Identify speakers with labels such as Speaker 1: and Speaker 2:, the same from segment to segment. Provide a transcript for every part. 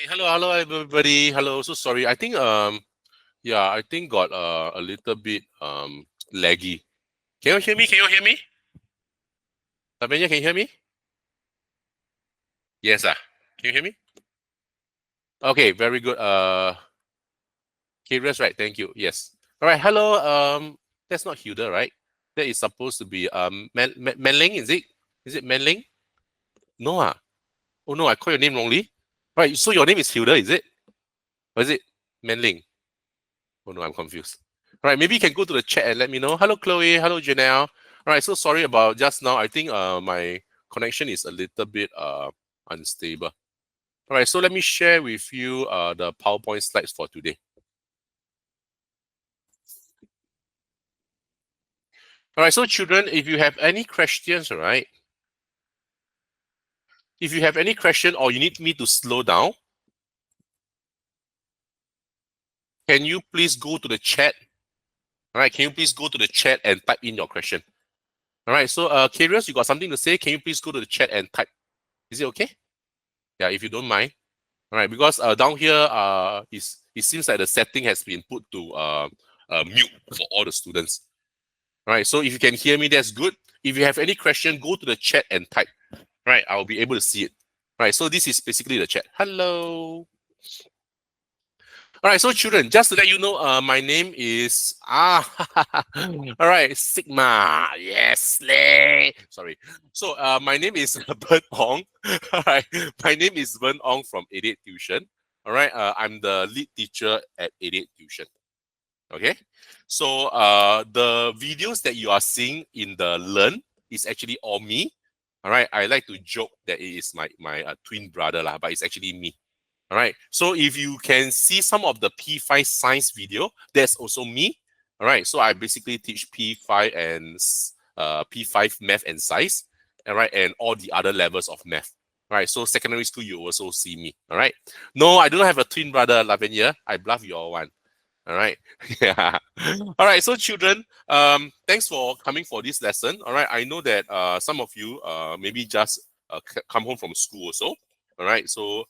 Speaker 1: Hey, hello everybody. Hello. So sorry. I think got a little bit laggy. Can you hear me? Can you hear me? Lavanya, can you hear me? Yes, Can you hear me? Okay, very good. Curious, right? Thank you. Yes. All right. Hello. That's not Hilda, right? That is supposed to be Manling, is it? Is it Manling? No, Oh no, I called your name wrongly. Right. So your name is Hilda, is it? Or is it Manling? Oh no, I'm confused. All right, maybe you can go to the chat and let me know. Hello, Chloe. Hello, Janelle. All right, so sorry about just now. I think my connection is a little bit unstable. All right, so let me share with you the PowerPoint slides for today. All right, so children, if you have any questions, all right, if you have any question or you need me to slow down, can you please go to the chat? All right, can you please go to the chat and type in your question? All right, so Curious, you got something to say? Can you please go to the chat and type? Is it okay? Yeah, if you don't mind. All right, because down here, it seems like the setting has been put to mute for all the students. All right, so if you can hear me, that's good. If you have any question, go to the chat and type. All right, I'll be able to see it. All right, so this is basically the chat. Hello. All right, so children, just to let you know, my name is all right, Sigma. Yes, slay. Sorry. So my name is Ben Ong. All right, my name is Ben Ong from 88 Tuition. All right, I'm the lead teacher at 88 Tuition. Okay, so the videos that you are seeing in the Learn is actually all me. All right, I like to joke that it is my twin brother lah, but it's actually me. All right. So if you can see some of the P5 science video, that's also me. All right. So I basically teach P5 and P5 math and science. All right. And all the other levels of math. All right. So secondary school, you also see me. All right. No, I don't have a twin brother, Lavanya. I bluff your one. All right. Yeah. All right. So children, thanks for coming for this lesson. All right. I know that some of you maybe just come home from school also. All right. So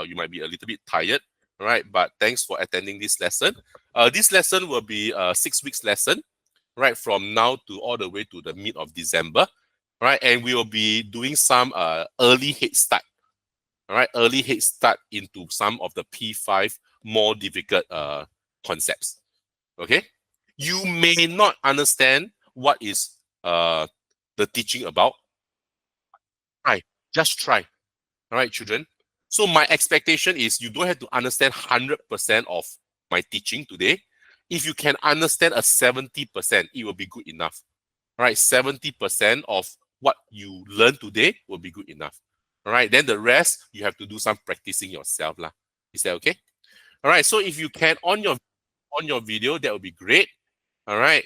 Speaker 1: you might be a little bit tired. All right. But thanks for attending this lesson. This lesson will be a 6 weeks lesson, right, from now to all the way to the mid of December. All right. And we will be doing some early head start. All right. Early head start into some of the P5 more difficult concepts. Okay. You may not understand what is the teaching about. Try. Just try. All right, children. So my expectation is you don't have to understand 100% of my teaching today. If you can understand a 70%, it will be good enough. All right, 70% of what you learn today will be good enough. All right, then the rest you have to do some practicing yourself lah. Is that okay? All right, so if you can on your video, that would be great. All right,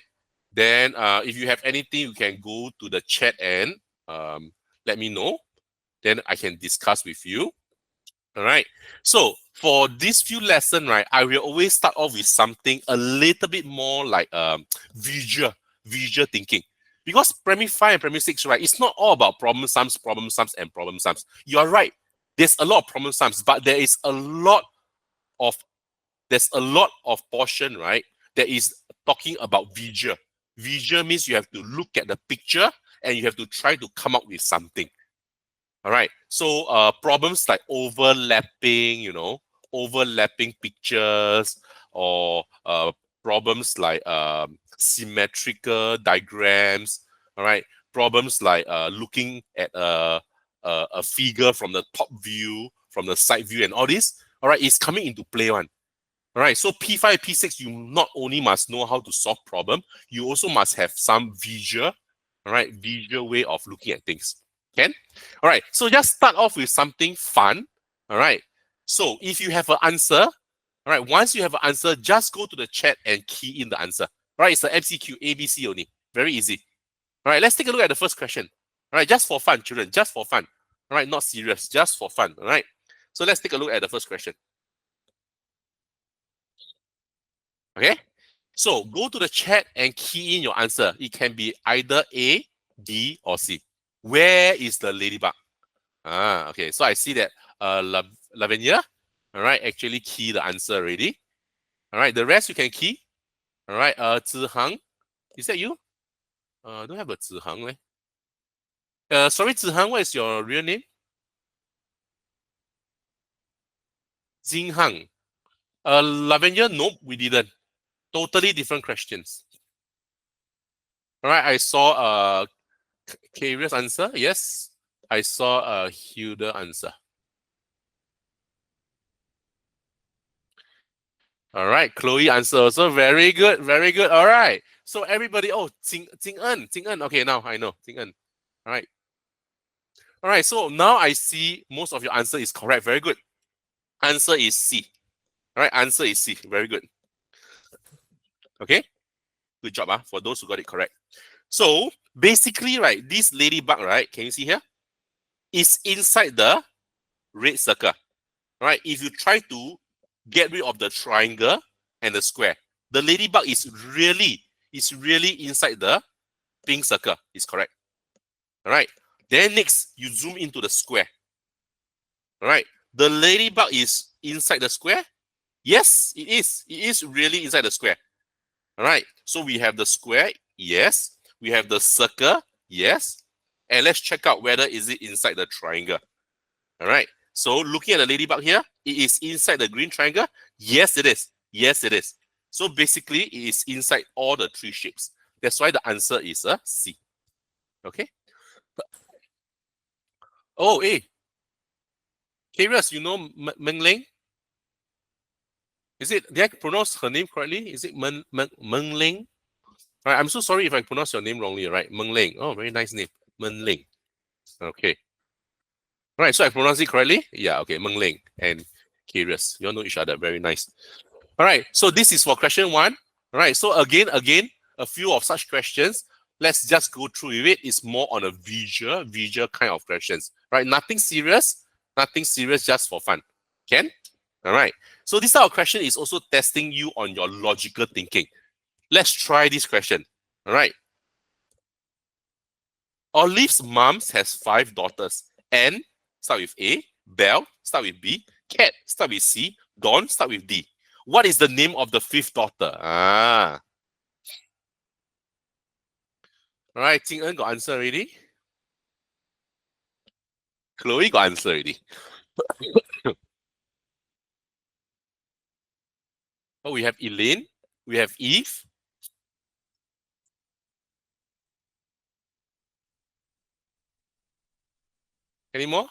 Speaker 1: then if you have anything, you can go to the chat and let me know. Then I can discuss with you. All right. So for this few lesson, right, I will always start off with something a little bit more like visual thinking. Because primary 5 and primary 6, right, it's not all about problem sums, and problem sums. You are right. There's a lot of problem sums, but there's a lot of portion, right, that is talking about visual. Visual means you have to look at the picture and you have to try to come up with something. All right. So problems like overlapping, overlapping pictures, or problems like symmetrical diagrams. All right. Problems like looking at a figure from the top view, from the side view, and all this. All right, is coming into play one. All right. So P5, P6, you not only must know how to solve problem, you also must have some visual, all right, visual way of looking at things. Can? All right. So just start off with something fun. All right. So if you have an answer, all right, once you have an answer, just go to the chat and key in the answer. All right. It's the MCQ ABC only. Very easy. All right. Let's take a look at the first question. All right. Just for fun, children. Just for fun. All right. Not serious. Just for fun. All right. So let's take a look at the first question. Okay. So go to the chat and key in your answer. It can be either A, B, or C. Where is the ladybug? Okay. So I see that Lavenia, All right, actually key the answer already. All right, the rest you can key. All right, Zihang, is that you? I don't have a Zihang. Sorry, Zihang, what is your real name? Jinghang. Lavender, nope, we didn't. Totally different questions. All right, I saw Curious answer. Yes, I saw Hilda answer. All right, Chloe answer also. Very good, very good. All right. So everybody, oh, Jing En. Okay, now I know Jing En. All right. All right, so now I see most of your answer is correct. Very good. Answer is C. All right, answer is C. Very good. Okay, good job for those who got it correct. So basically, right, this ladybug, right, can you see here, is inside the red circle. All right, if you try to get rid of the triangle and the square, the ladybug is really inside the pink circle. Is correct. All right. Then next, you zoom into the square. All right. The ladybug is inside the square. Yes, it is. It is really inside the square. All right. So we have the square. Yes. We have the circle. Yes. And let's check out whether is it inside the triangle. All right. So looking at the ladybug here, it is inside the green triangle. Yes, it is. Yes, it is. So basically, it is inside all the three shapes. That's why the answer is a C. Okay. Oh, hey. Curious, you know Meng Ling? Is it, did I pronounce her name correctly? Is it Meng Ling? All right, I'm so sorry if I pronounce your name wrongly, right? Meng Ling. Oh, very nice name. Meng Ling. Okay. All right, so I pronounced it correctly? Yeah, okay. Meng Ling and Curious. You all know each other. Very nice. All right, so this is for question 1. All right, so again, a few of such questions. Let's just go through with it. It's more on a visual kind of questions. Right, nothing serious, just for fun. Can? All right. So this type of question is also testing you on your logical thinking. Let's try this question. All right. Olive's mom has 5 daughters. Anne, start with A. Belle, start with B. Cat, start with C. Dawn, start with D. What is the name of the 5th daughter? Ah. All right, Jing En got answer already. Chloe got answer already. Oh, we have Elaine. We have Eve. Any more?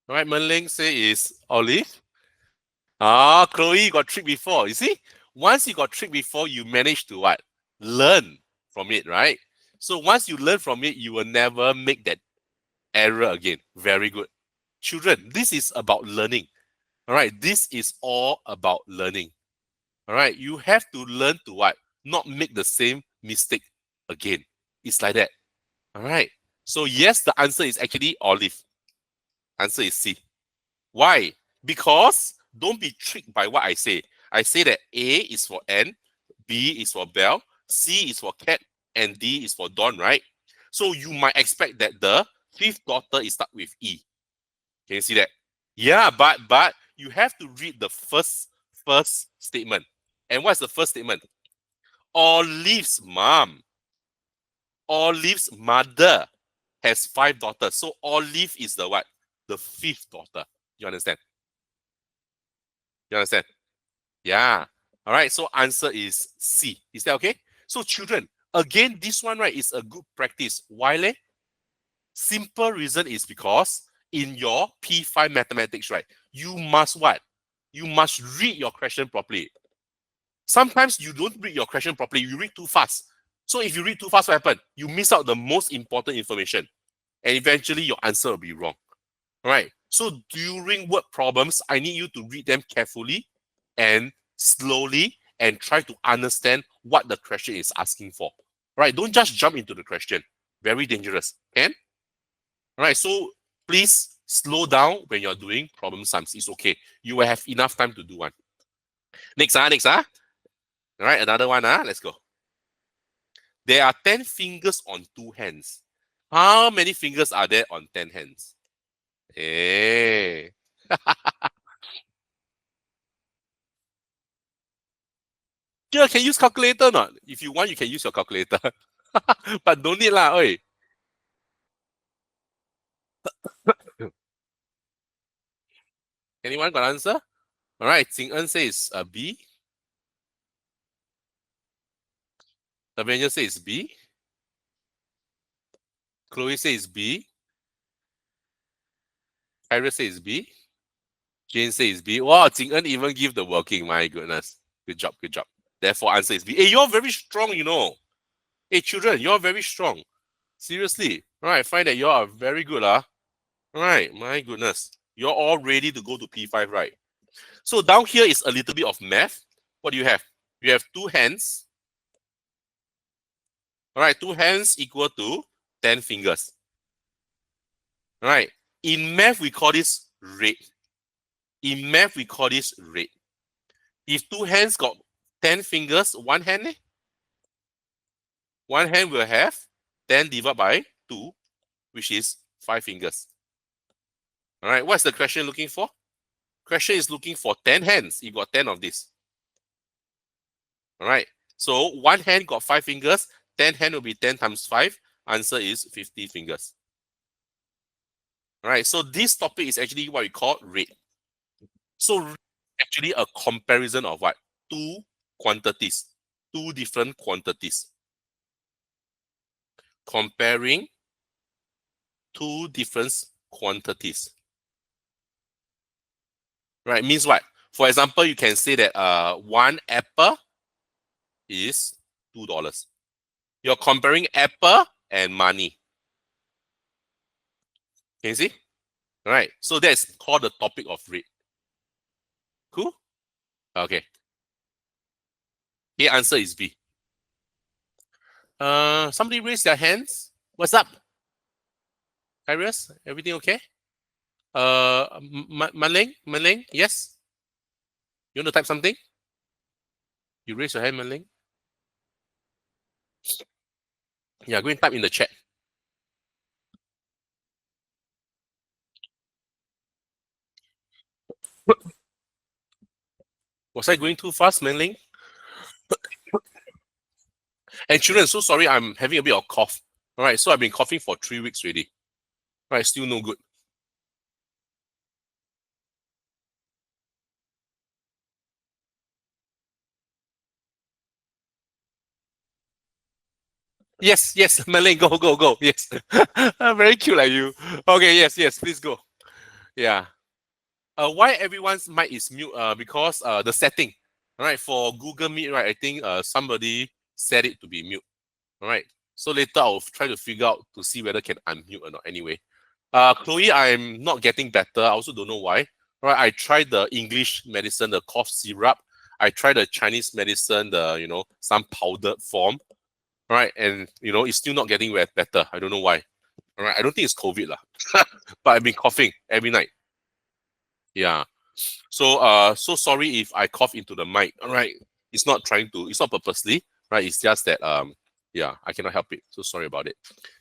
Speaker 1: All right, Menling say is Olive. Ah, Chloe got tricked before. You see, once you got tricked before, you manage to what? Learn from it, right? So once you learn from it, you will never make that error again. Very good. Children, this is about learning. All right, this is all about learning. All right, you have to learn to what? Not make the same mistake again. It's like that. All right. So yes, the answer is actually Olive. Answer is C. Why? Because don't be tricked by what I say. I say that A is for N, B is for Bell, C is for Cat, and D is for Dawn, right? So you might expect that the 5th daughter is start with E. Can you see that? Yeah, but you have to read the first statement. And what's the first statement? Olive's mom, Olive's mother has 5 daughters. So Olive is the what? The 5th daughter. You understand? You understand? Yeah. All right. So answer is C. Is that okay? So children, again, this one, right, is a good practice. Why leh? Simple reason is because in your P5 mathematics, right, you must what? You must read your question properly. Sometimes you don't read your question properly. You read too fast. So if you read too fast, what happens? You miss out the most important information. And eventually your answer will be wrong. All right. So during word problems, I need you to read them carefully and slowly and try to understand what the question is asking for. All right. Don't just jump into the question. Very dangerous. Can? All right. So please slow down when you're doing problem sums. It's okay. You will have enough time to do one. Next. All right. Another one. Let's go. There are 10 fingers on 2 hands. How many fingers are there on 10 hands? Hey. Yeah, can use calculator or not? If you want, you can use your calculator. But don't need lah, oi. Anyone got answer? All right, Jing En says B. Lavanya says B. Chloe says B. Kyra says B. Jane says B. Wow, Jing En even give the working. My goodness. Good job, good job. Therefore, answer is B. Hey, you're very strong, you know. Hey, children, you're very strong. Seriously. All right, find that you are very good, All right, my goodness. You're all ready to go to P5, right? So down here is a little bit of math. What do you have? You have two hands. All right, two hands equal to 10 fingers. All right. In math, we call this rate. In math, we call this rate. If two hands got 10 fingers, one hand, one hand will have 10 divided by 2, which is 5 fingers. All right, what's the question looking for? Question is looking for 10 hands. You got 10 of this. All right, so one hand got 5 fingers. 10 hand will be 10 times 5. Answer is 50 fingers. All right, so this topic is actually what we call rate. So actually a comparison of what? Two quantities, two different quantities. Comparing two different quantities. Right, means what? For example, you can say that one apple is $2. You're comparing apple and money. Can you see? All right, so that's called the topic of rate. Cool? Okay. The answer is B. Somebody raise their hands. What's up? Iris, everything okay? Manling, yes? You want to type something? You raise your hand, Manling. Yeah, go and type in the chat. Was I going too fast, Manling? And children, so sorry, I'm having a bit of cough. All right, so I've been coughing for 3 weeks already. All right, still no good. Yes, Manling, go. Yes. Very cute like you. Okay, yes, please go. Yeah. Why everyone's mic is mute? Because the setting. All right, for Google Meet, right? I think somebody set it to be mute. All right. So later I'll try to figure out to see whether can unmute or not. Anyway, Chloe, I'm not getting better. I also don't know why. All right, I tried the English medicine, the cough syrup. I tried the Chinese medicine, the some powdered form. All right, and it's still not getting better. I don't know why. All right, I don't think it's COVID lah, but I've been coughing every night. Yeah. So sorry if I cough into the mic. All right, it's not purposely. Right, it's just that yeah, I cannot help it. So sorry about it.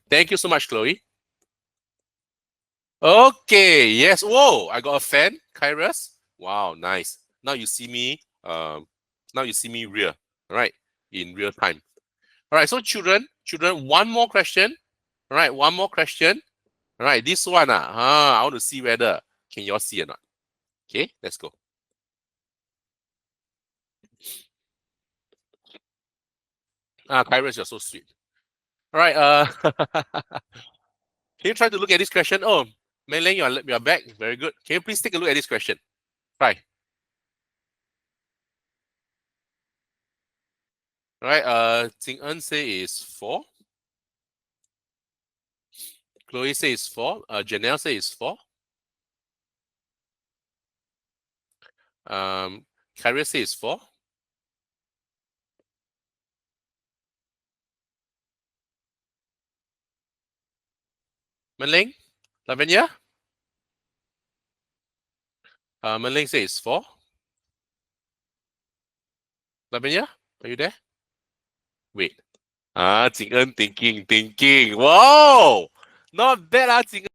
Speaker 1: Thank you so much, Chloe. Okay, yes. Whoa, I got a fan, Kairos. Wow, nice. Now you see me. Real. All right, in real time. All right. So children, one more question. All right, one more question. All right, this one. I want to see whether can you all see or not. Okay, let's go. Kairos, you're so sweet. All right. Can you try to look at this question? Oh, Mei you're back. Very good. Can you please take a look at this question? Try. All right. Jing En say is 4. Chloe says 4. Janelle says 4. Carrier says 4. Manling? Lavanya? Manling says 4. Lavanya? Are you there? Wait. Jing En thinking. Wow! Not bad, Jing En.